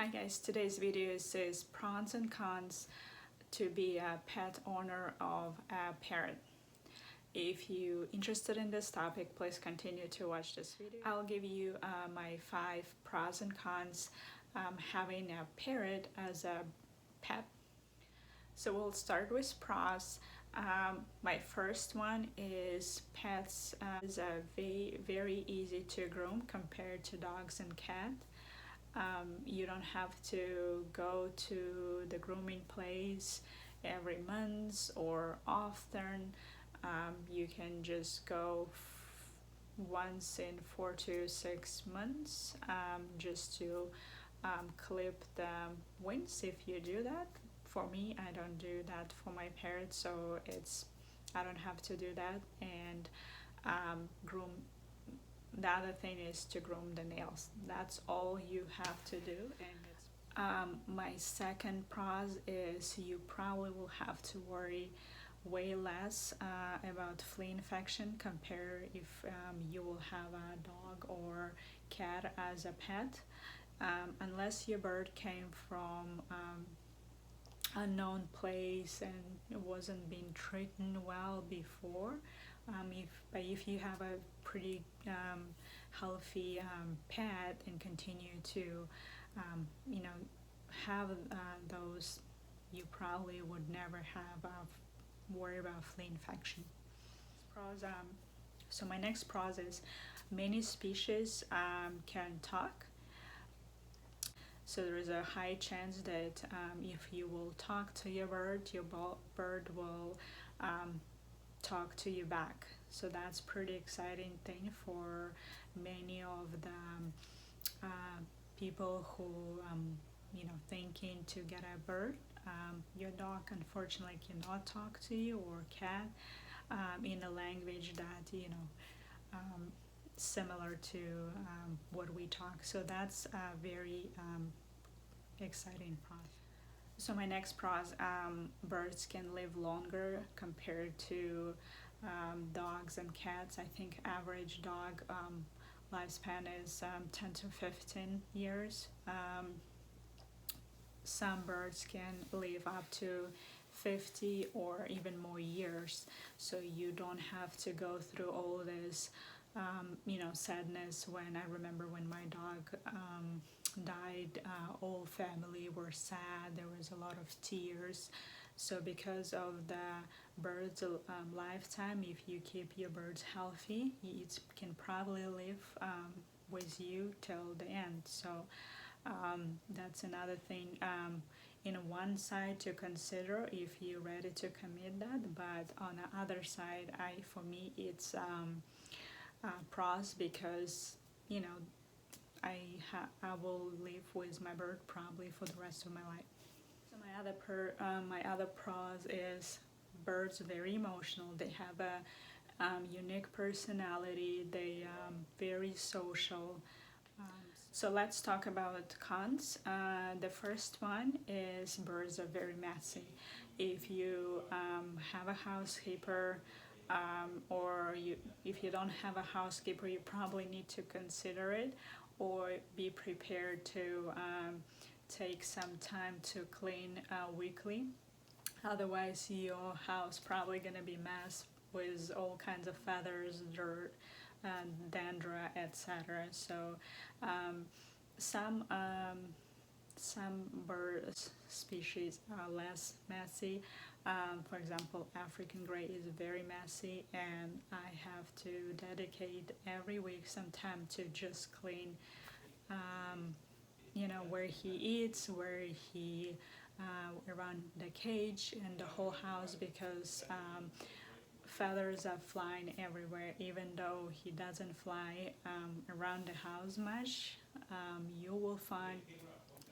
Hi guys, today's video says pros and cons to be a pet owner of a parrot. If you're interested in this topic, please continue to watch this video. I'll give you my 5 pros and cons having a parrot as a pet. So we'll start with pros. My first one is pets is very easy to groom compared to dogs and cats. You don't have to go to the grooming place every month or often. You can just go once in 4 to 6 months just to clip the wings if you do that. For me, I don't do that for my parrots, so I don't have to do that. And groom. The other thing is to groom the nails. That's all you have to do. And my second pros is you probably will have to worry way less about flea infection compared if you will have a dog or cat as a pet. Unless your bird came from unknown place and it wasn't being treated well before. If you have a pretty healthy pet and continue to have those, you probably would never have worry about flea infection. So my next pros is many species can talk. So there is a high chance that if you will talk to your bird will talk to you back. So that's pretty exciting thing for many of the people who thinking to get a bird. Your dog unfortunately cannot talk to you, or cat, in a language that similar to what we talk. So that's a very exciting pros. So my next pros, birds can live longer compared to dogs and cats. I think average dog lifespan is 10 to 15 years. Some birds can live up to 50 or even more years, so you don't have to go through all this sadness. When I remember when my dog died, all family were sad, there was a lot of tears. So because of the bird's lifetime, if you keep your birds healthy, it can probably live with you till the end. So that's another thing in one side to consider if you're ready to commit that. But on the other side, for me it's pros, because I will live with my bird probably for the rest of my life. So my other pros is birds are very emotional. They have a unique personality. They very social. So let's talk about cons. The first one is birds are very messy. If you have a housekeeper, or if you don't have a housekeeper, you probably need to consider it, or be prepared to take some time to clean weekly. Otherwise your house probably gonna be mess with all kinds of feathers, dirt, dandruff, etc. So some bird species are less messy. For example, African gray is very messy, and I have to dedicate every week some time to just clean where he eats, where he around the cage and the whole house, because feathers are flying everywhere. Even though he doesn't fly around the house much, you will find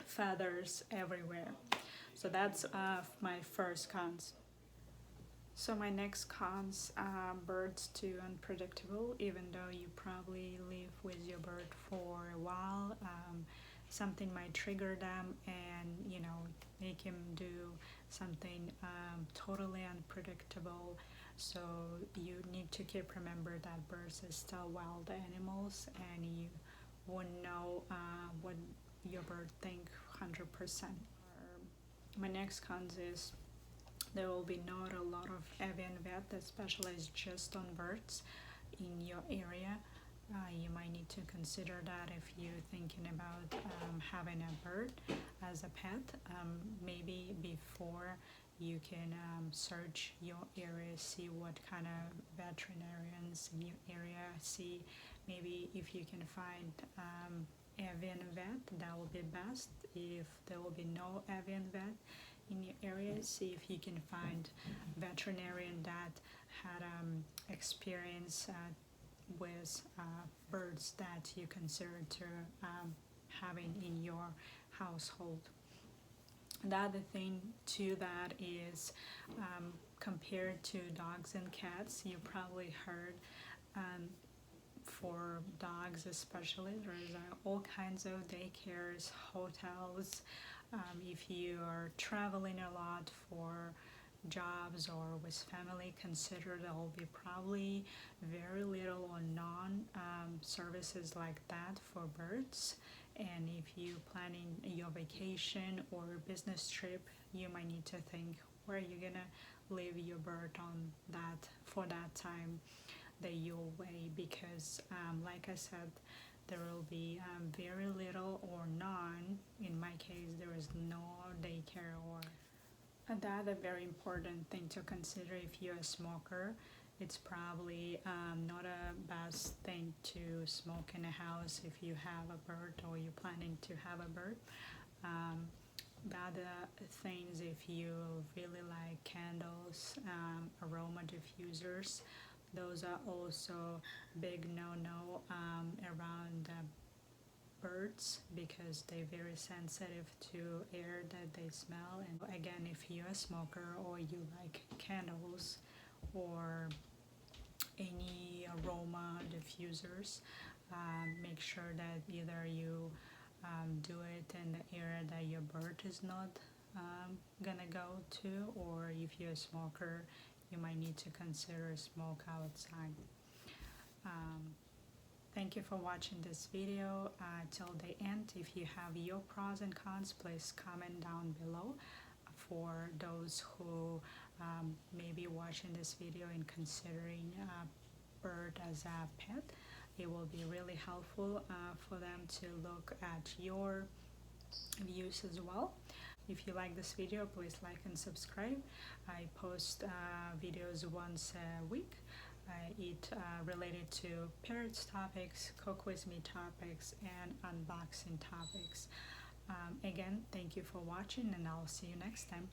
feathers everywhere. So that's my first cons. So my next cons, birds too unpredictable. Even though you probably live with your bird for a while, something might trigger them and make him do something totally unpredictable. So you need to remember that birds are still wild animals, and you wouldn't know what your bird think 100%. My next cons is there will be not a lot of Avian Vet that specialize just on birds in your area. You might need to consider that if you're thinking about having a bird as a pet. Maybe before you can search your area, see what kind of veterinarians in your area, see maybe if you can find Avian Vet, that will be best. If there will be no Avian Vet in your area, see if you can find veterinarian that had experience with birds that you consider to having in your household. The other thing to that is compared to dogs and cats, you probably heard for dogs especially, there's all kinds of daycares, hotels. If you are traveling a lot for jobs or with family, consider there will be probably very little or none services like that for birds. And if you're planning your vacation or business trip, you might need to think where you're gonna leave your bird on that for that time that you're away, because like I said, there will be very little or none. In my case, there is no daycare. Or another very important thing to consider, if you're a smoker, it's probably not a best thing to smoke in a house if you have a bird or you're planning to have a bird. The other things, if you really like candles, aroma diffusers, those are also big no-no around birds, because they're very sensitive to air that they smell. And again, if you're a smoker or you like candles or any aroma diffusers, make sure that either you do it in the area that your bird is not gonna go to, or if you're a smoker, you might need to consider smoke outside. Thank you for watching this video till the end. If you have your pros and cons, please comment down below. For those who may be watching this video and considering a bird as a pet, it will be really helpful for them to look at your views as well. If you like this video, please like and subscribe. I post videos once a week. It related to parrots topics, cook with me topics, and unboxing topics. Again, thank you for watching, and I'll see you next time.